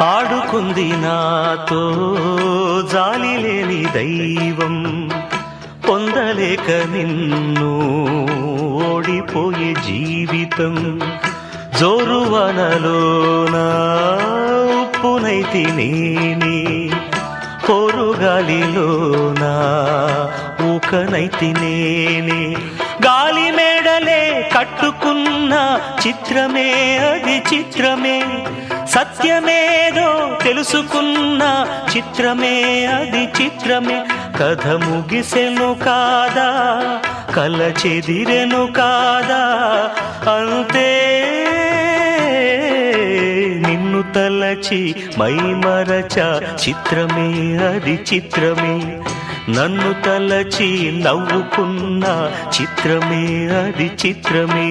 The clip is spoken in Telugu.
ఆడుకుంది నాతో జాలి లేని దైవం, పొందలేక నిన్ను ఓడిపోయే జీవితం. జోరువనలోన ఉప్పునైతి నేనే, పోరుగాలిలోన ఊకనైతి నేనే. గాలి మేడలే కట్టుకున్న చిత్రమే అది చిత్రమే, సత్యమేదో తెలుసుకున్న చిత్రమే అది చిత్రమే. కథ ముగిసెను కాదా, కల చెదిరెను కాదా, అంతే నిన్ను తలచి మైమరచ చిత్రమే అది చిత్రమే. నన్ను తలచి నవ్వుకున్న చిత్రమే అది చిత్రమే.